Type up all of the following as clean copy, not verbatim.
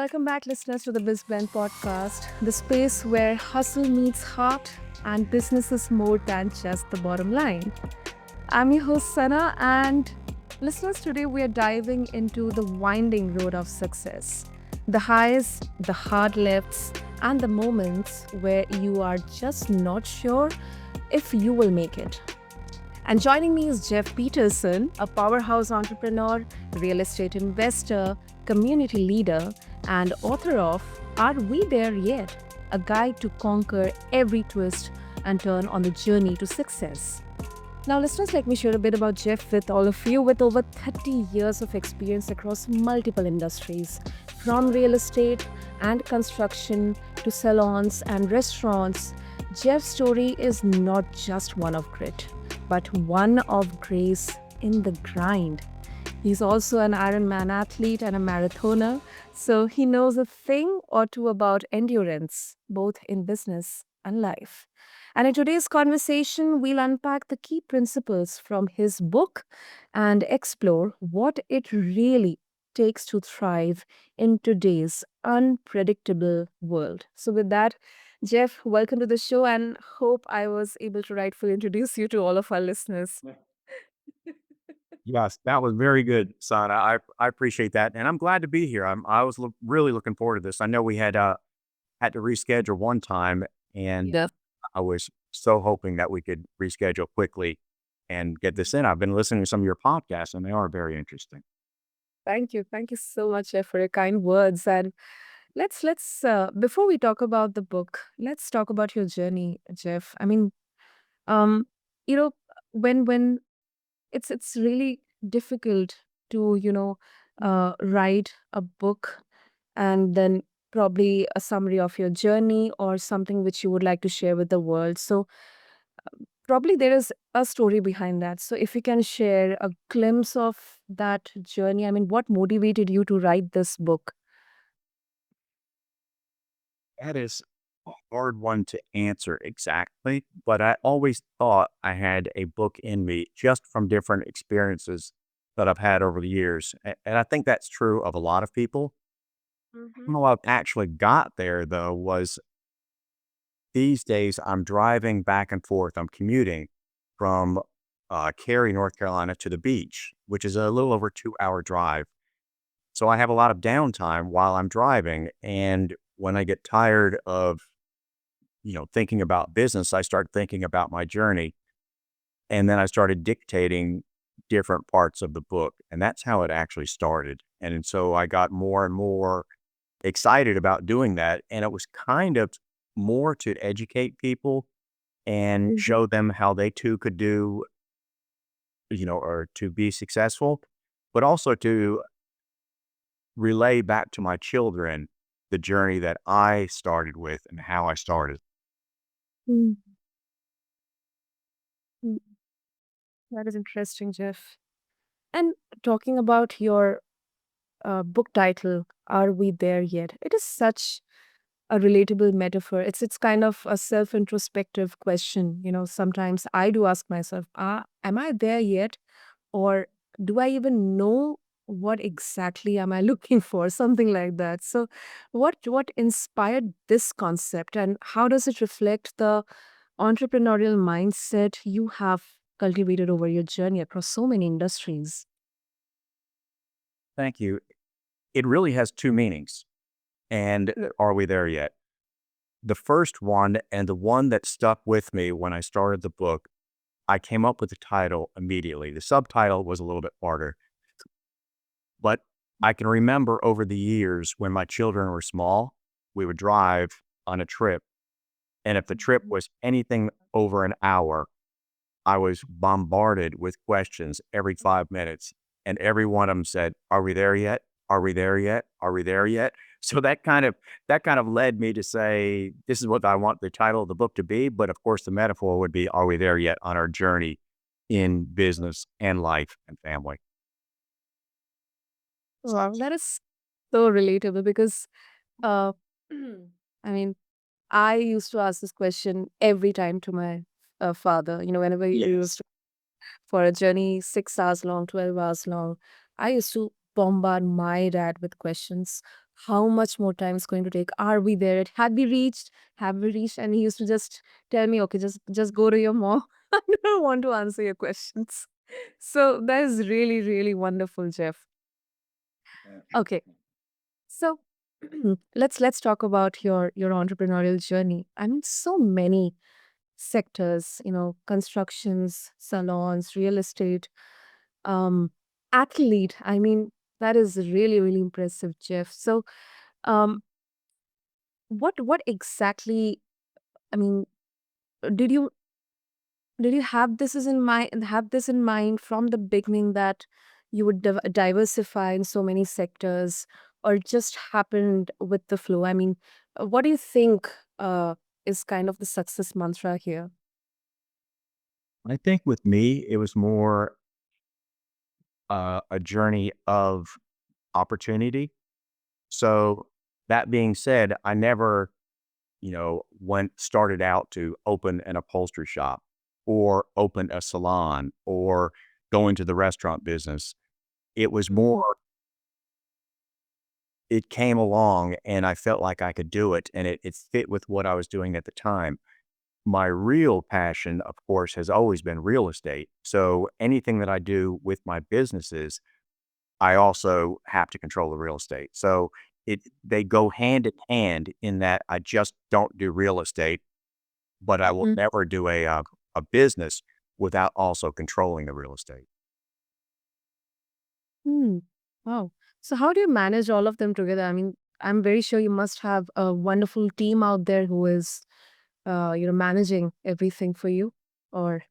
welcome back, listeners, to the BizBlend podcast, the space where hustle meets heart and business is more than just the bottom line. I'm your host, Sana, and listeners, today we are diving into the winding road of success, the highs, the hard lefts, and the moments where you are just not sure if you will make it. And joining me is Jeff Peterson, a powerhouse entrepreneur, real estate investor, community leader, and author of Are We There Yet? A guide to conquer every twist and turn on the journey to success. Now, listeners, let me share a bit about Jeff with all of you. With over 30 years of experience across multiple industries, from real estate and construction to salons and restaurants, Jeff's story is not just one of grit, but one of grace in the grind. He's also an Ironman athlete and a marathoner, so he knows a thing or two about endurance, both in business and life. And in today's conversation, we'll unpack the key principles from his book and explore what it really takes to thrive in today's unpredictable world. So, with that, Jeff, welcome to the show, and hope I was able to rightfully introduce you to all of our listeners. Yes, that was very good, Sana. I appreciate that, and I'm glad to be here. Really looking forward to this. I know we had to reschedule one time, and Yes. I was so hoping that we could reschedule quickly and get this in. I've been listening to some of your podcasts, and they are very interesting. Thank you. Thank you so much, Jeff, for your kind words. And let's before we talk about the book, let's talk about your journey, Jeff. Um, you know, when it's really difficult to, write a book and then probably a summary of your journey or something which you would like to share with the world. So probably there is a story behind that. So if you can share a glimpse of that journey, what motivated you to write this book? That is a hard one to answer exactly, but I always thought I had a book in me just from different experiences that I've had over the years, and I think that's true of a lot of people. Mm-hmm. How I've actually got there, though, was these days I'm driving back and forth. I'm commuting from Cary, North Carolina to the beach, which is a little over 2 hour drive. So I have a lot of downtime while I'm driving. And when I get tired of, thinking about business, I start thinking about my journey. And then I started dictating different parts of the book. And that's how it actually started. And so I got more and more excited about doing that. And it was kind of more to educate people and Mm-hmm. show them how they too could do, or to be successful, but also to relay back to my children the journey that I started with and how I started. That is interesting, Jeff. And talking about your book title, Are We There Yet? It is such a relatable metaphor. It's kind of a self-introspective question. Sometimes I do ask myself, am I there yet? Or do I even know what exactly am I looking for? Something like that. So what inspired this concept, and how does it reflect the entrepreneurial mindset you have cultivated over your journey across so many industries? Thank you. It really has two meanings. And are we there yet? The first one, and the one that stuck with me when I started the book, I came up with the title immediately. The subtitle was a little bit harder, but I can remember over the years when my children were small, we would drive on a trip. And if the trip was anything over an hour, I was bombarded with questions every 5 minutes. And every one of them said, "Are we there yet? Are we there yet? Are we there yet?" So that kind of led me to say, this is what I want the title of the book to be. But of course, the metaphor would be, are we there yet on our journey in business and life and family? Wow, that is so relatable because uh I mean I used to ask this question every time to my father, whenever he used Yes. to, for a journey 6 hours long, 12 hours long. I used to bombard my dad with questions. how much more time is going to take? Are we there? Had we reached? Have we reached? And he used to just tell me, okay, just go to your mom. I don't want to answer your questions. So that is really, really wonderful, Jeff. Okay. So let's talk about your entrepreneurial journey. I mean, so many sectors, constructions, salons, real estate, um, athlete. I mean, that is really, really impressive, Jeff. So, um, what exactly? I mean, did you did you have this in mind from the beginning that you would diversify in so many sectors, or it just happened with the flow? I mean, what do you think is kind of the success mantra here? I think with me, it was more a journey of opportunity. So that being said, I never, went started out to open an upholstery shop or open a salon or go into the restaurant business. It was Mhm. more, it came along and I felt like I could do it and it fit with what I was doing at the time. My real passion, of course, has always been real estate. So anything that I do with my businesses, I also have to control the real estate. So they go hand in hand in that I just don't do real estate, but I will Mhm. never do a business without also controlling the real estate. Hmm. Wow. So how do you manage all of them together? I mean, I'm very sure you must have a wonderful team out there who is, managing everything for you, or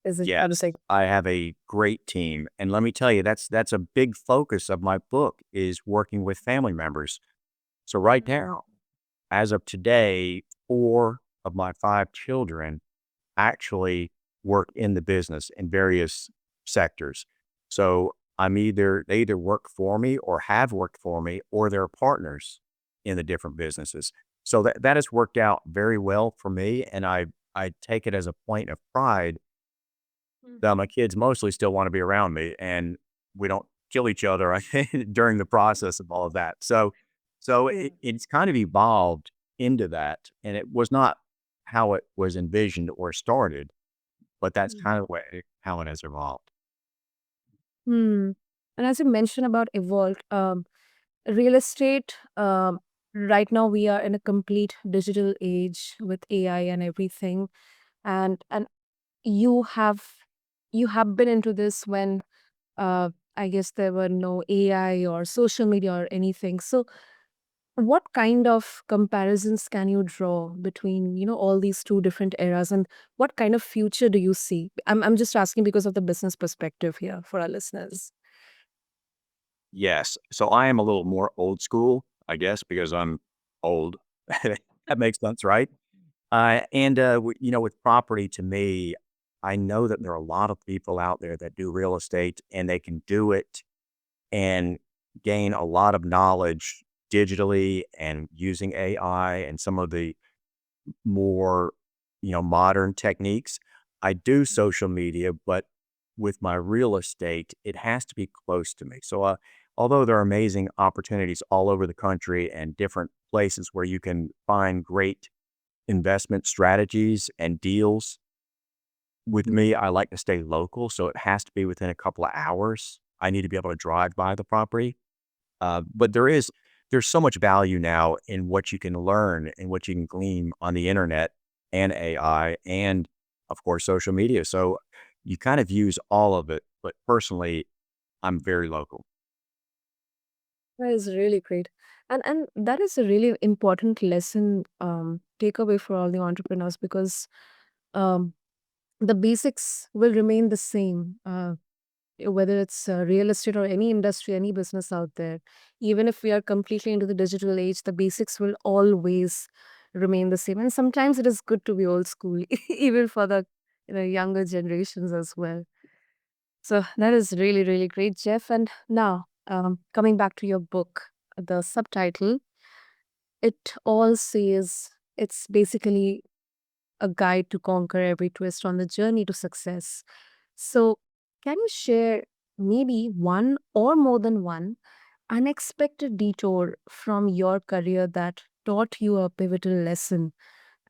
is it other Yes, thing? I have a great team, and let me tell you, that's a big focus of my book is working with family members. So right now, as of today, 4 of my 5 children actually work in the business in various sectors. So they either work for me or have worked for me, or they're partners in the different businesses. So that has worked out very well for me, and I take it as a point of pride that my kids mostly still want to be around me, and we don't kill each other during the process of all of that. So it's kind of evolved into that, and it was not how it was envisioned or started, but that's kind of how it has evolved. Hmm. And as you mentioned about evolved, real estate, right now we are in a complete digital age with AI and everything. And you have you have been into this when I guess there were no AI or social media or anything. So what kind of comparisons can you draw between, all these two different eras, and what kind of future do you see? I'm just asking because of the business perspective here for our listeners. Yes. So I am a little more old school, I guess, because I'm old. That makes sense, right? With property to me, I know that there are a lot of people out there that do real estate and they can do it and gain a lot of knowledge digitally and using AI and some of the more, modern techniques. I do social media, but with my real estate, it has to be close to me. So, although there are amazing opportunities all over the country and different places where you can find great investment strategies and deals, with me, I like to stay local. So it has to be within a couple of hours. I need to be able to drive by the property. But there's so much value now in what you can learn and what you can glean on the internet and AI and of course social media. So you kind of use all of it. But personally, I'm very local. That is really great. And that is a really important lesson, takeaway for all the entrepreneurs, because um, the basics will remain the same. Whether it's real estate or any industry, any business out there, even if we are completely into the digital age, the basics will always remain the same. And sometimes it is good to be old school, even for the younger generations as well. So that is really, really great, Jeff. And now, coming back to your book, the subtitle, it all says it's basically a guide to conquer every twist on the journey to success. So, can you share maybe one or more than one? unexpected detour from your career that taught you a pivotal lesson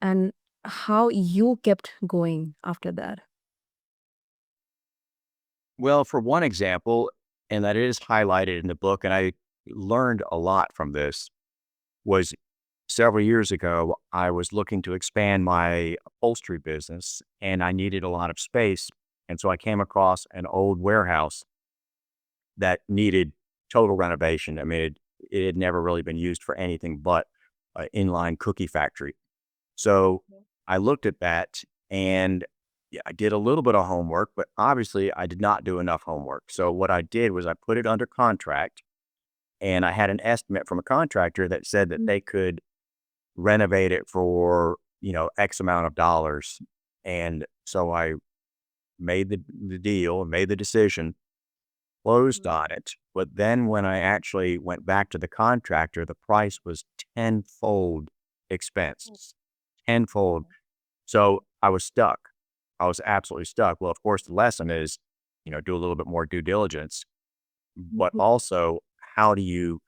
and how you kept going after that? Well, for one example, and that is highlighted in the book, and I learned a lot from this, was several years ago, I was looking to expand my upholstery business and I needed a lot of space. And so I came across an old warehouse that needed total renovation. I mean, it had never really been used for anything but an inline cookie factory. So I looked at that and yeah, I did a little bit of homework, but obviously I did not do enough homework. So what I did was I put it under contract and I had an estimate from a contractor that said that they could renovate it for, X amount of dollars. And so I made the deal and made the decision, closed Mhm. on it. But then when I actually went back to the contractor, the price was tenfold expense, tenfold. So I was stuck. I was absolutely stuck. Well, of course, the lesson is, do a little bit more due diligence, but Mhm. also how do you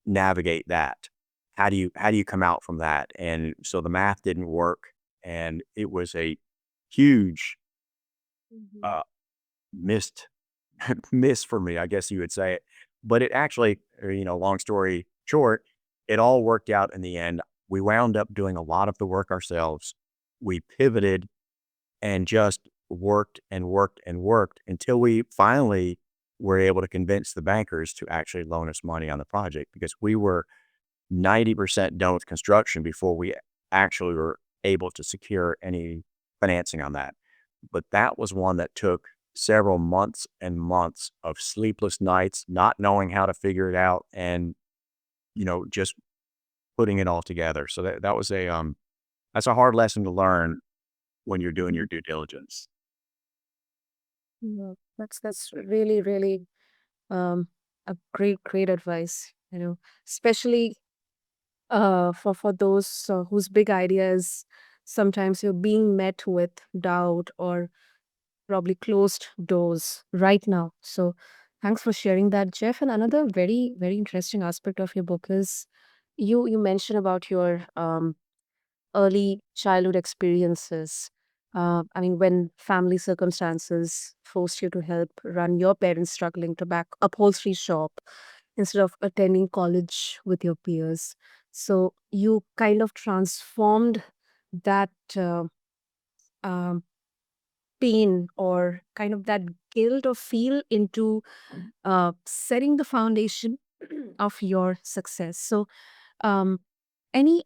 navigate that? How do you come out from that? And so the math didn't work, and it was a huge Mhm. uh, missed miss for me, I guess you would say it. But it actually, long story short, it all worked out in the end. We wound up doing a lot of the work ourselves. We pivoted and just worked and worked and worked until we finally were able to convince the bankers to actually loan us money on the project because we were 90% done with construction before we actually were able to secure any financing on that. But that was one that took several months and months of sleepless nights, not knowing how to figure it out and, just putting it all together. So that was that's a hard lesson to learn when you're doing your Mhm. due diligence. Yeah, that's really, really a great advice, especially for those whose big ideas sometimes you're being met with doubt or probably closed doors right now. So thanks for sharing that, Jeff. And another very, very interesting aspect of your book is you mentioned about your early childhood experiences. I mean, when family circumstances forced you to help run your parents' struggling to back upholstery shop instead of attending college with your peers. So you kind of transformed that um, pain or kind of that guilt or feel into setting the foundation of your success. So, um, any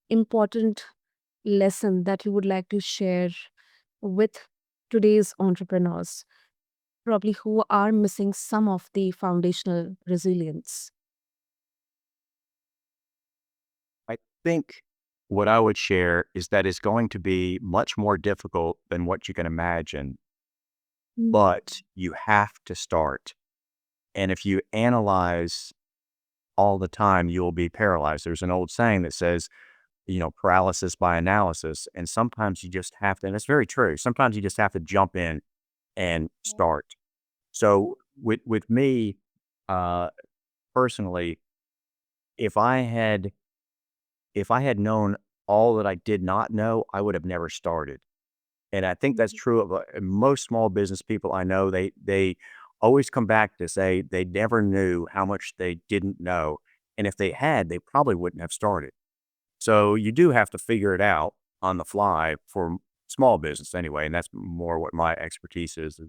important lesson that you would like to share with today's entrepreneurs, probably who are missing some of the foundational resilience? I think what I would share is that it's going to be much more difficult than what you can imagine, Mm. but you have to start. And if you analyze all the time, you'll be paralyzed. There's an old saying that says, paralysis by analysis. And sometimes you just have to, and it's very true. Sometimes you just have to jump in and start. So with me, uh, personally, if I had if I had known all that I did not know, I would have never started. And I think that's Mhm. true of most small business people I know. They always come back to say they never knew how much they didn't know, and if they had, they probably wouldn't have started. So you do have to figure it out on the fly for small business anyway, and that's more what my expertise is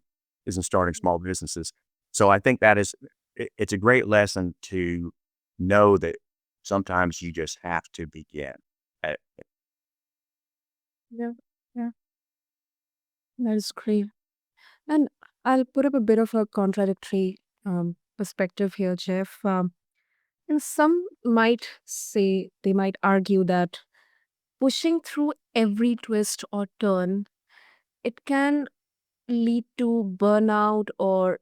in starting small businesses. So I think that is it's a great lesson to know that sometimes you just have to begin. Uh, Yeah, yeah, that is great. And I'll put up a bit of a contradictory perspective here, Jeff. And some might say, they might argue that pushing through every twist or turn, it can lead to burnout or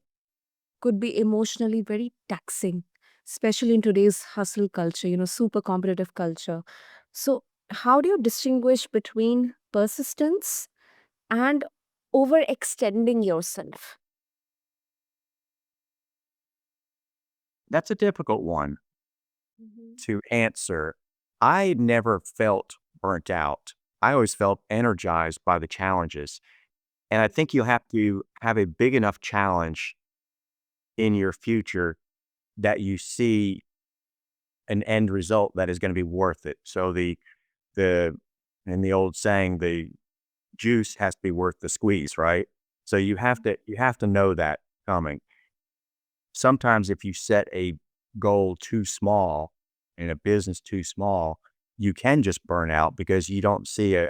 could be emotionally very taxing, especially in today's hustle culture, super competitive culture. So, how do you distinguish between persistence and overextending yourself? That's a difficult one Mhm. to answer. I never felt burnt out. I always felt energized by the challenges. And I think you have to have a big enough challenge in your future that you see an end result that is going to be worth it. So the in the old saying, the juice has to be worth the squeeze, right? So you have to know that coming. Sometimes if you set a goal too small and a business too small, you can just burn out because you don't see a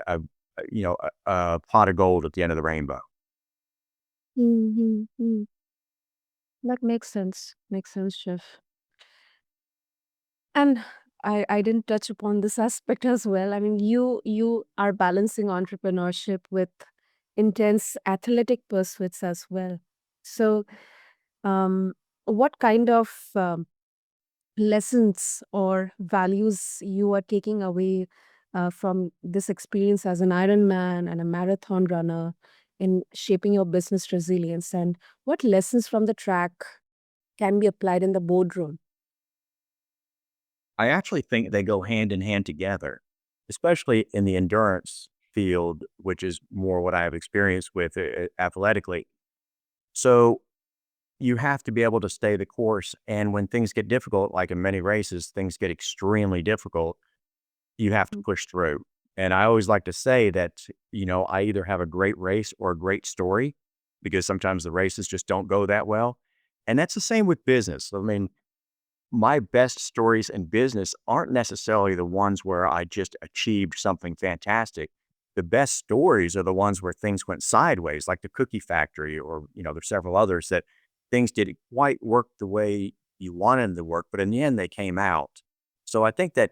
pot of gold at the end of the rainbow. Mhm, mm. That makes sense. Makes sense, Jeff. And I didn't touch upon this aspect as well. I mean, you are balancing entrepreneurship with intense athletic pursuits as well. So, um, what kind of lessons or values you are taking away from this experience as an Ironman and a marathon runner in shaping your business resilience? And what lessons from the track can be applied in the boardroom? I actually think they go hand in hand together, especially in the endurance field, which is more what I have experience with athletically. So you have to be able to stay the course. And when things get difficult, like in many races, things get extremely difficult, you have to push through. And I always like to say that, I either have a great race or a great story because sometimes the races just don't go that well. And that's the same with business. I mean, my best stories in business aren't necessarily the ones where I just achieved something fantastic. The best stories are the ones where things went sideways, like the cookie factory, or, there's several others that things didn't quite work the way you wanted them to work, but in the end, they came out. So I think that,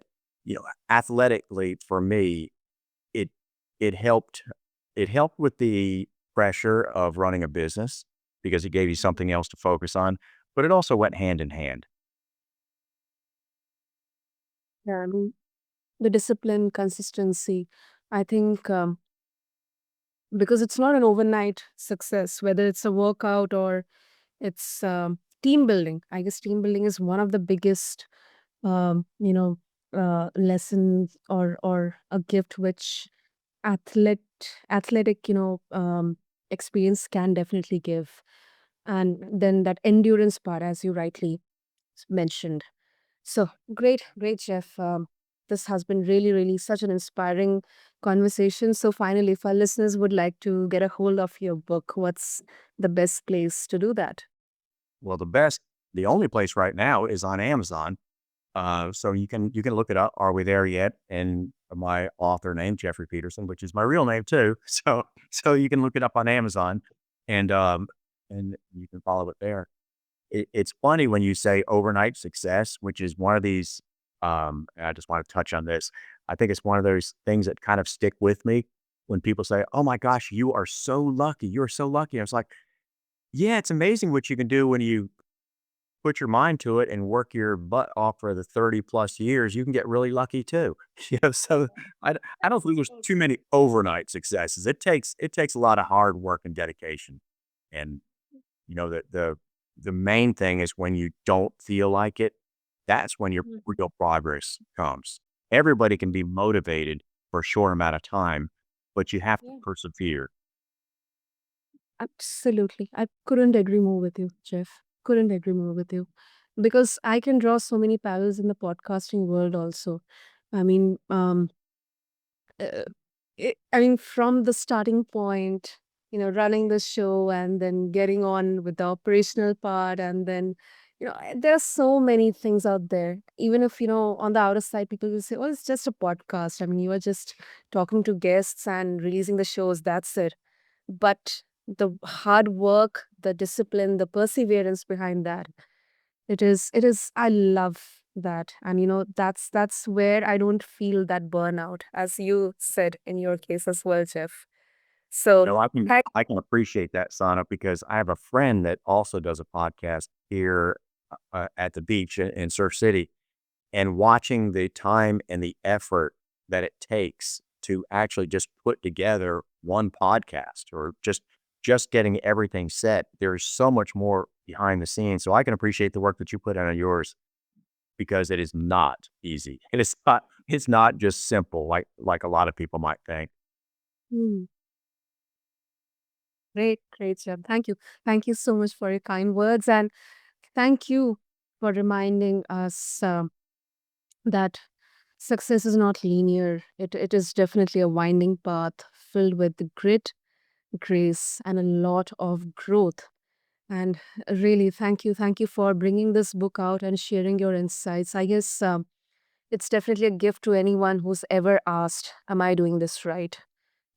athletically for me, it, it helped, it helped with the pressure of running a business because it gave you something else to focus on, but it also went hand in hand. Yeah, I mean, the discipline, consistency. I think because it's not an overnight success, whether it's a workout or it's team building. I guess team building is one of the biggest, um, you know, lessons or a gift which athlete athletic, experience can definitely give. And then that endurance part, as you rightly mentioned. So great, great, Jeff. This has been really, really such an inspiring conversation. So finally, if our listeners would like to get a hold of your book, what's the best place to do that? Well, the only place right now is on Amazon. So you can look it up. Are we there yet? And my author name, Jeffrey Peterson, which is my real name too. So you can look it up on Amazon, and and you can follow it there. It's funny when you say overnight success, which is one of these. And I just want to touch on this. I think it's one of those things that kind of stick with me when people say, "Oh my gosh, you are so lucky. You're so lucky." I was like, "Yeah, it's amazing what you can do when you put your mind to it and work your butt off for the 30 plus years, you can get really lucky too." So I don't think there's too many overnight successes. It takes a lot of hard work and dedication. And the main thing is when you don't feel like it, that's when your Mhm. real progress comes. Everybody can be motivated for a short amount of time, but you have to Yeah. persevere. Absolutely. I couldn't agree more with you, Jeff. Couldn't agree more with you. Because I can draw so many parallels in the podcasting world also. I mean, uh, I mean, from the starting point, running the show and then getting on with the operational part, and then, there are so many things out there. Even if, on the outer side, people will say, oh, it's just a podcast. I mean, you are just talking to guests and releasing the shows. That's it. But the hard work, the discipline, the perseverance behind that, it is I love that. And that's where I don't feel that burnout, as you said in your case as well, Jeff. So No, I can thank I can appreciate that, Sana, because I have a friend that also does a podcast here at the beach in Surf City, and watching the time and the effort that it takes to actually just put together one podcast or just just getting everything set. There's so much more behind the scenes. So I can appreciate the work that you put in on yours because it is not easy. It's not just simple like a lot of people might think. Hmm. Great, great, Jeff. Thank you. Thank you so much for your kind words. And thank you for reminding us that success is not linear. It is definitely a winding path filled with grit, grace, and a lot of growth. And really, thank you. Thank you for bringing this book out and sharing your insights. I guess it's definitely a gift to anyone who's ever asked, am I doing this right?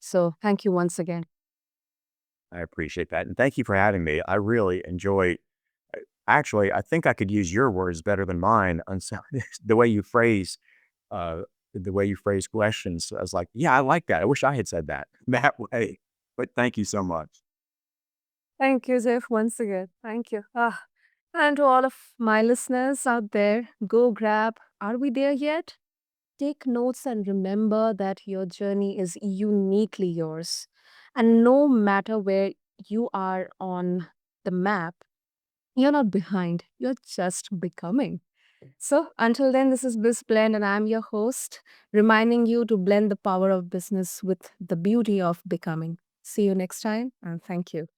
So thank you once again. I appreciate that. And thank you for having me. I really enjoy actually, I think I could use your words better than mine on some the way you phrase uh the way you phrase questions. I was like, yeah, I like that. I wish I had said that that way. But thank you so much. Thank you, Jeff, once again. Thank you. And to all of my listeners out there, go grab Are We There Yet? Take notes and remember that your journey is uniquely yours. And no matter where you are on the map, you're not behind, you're just becoming. So, until then, this is BizBlend, and I'm your host, reminding you to blend the power of business with the beauty of becoming. See you next time, and thank you.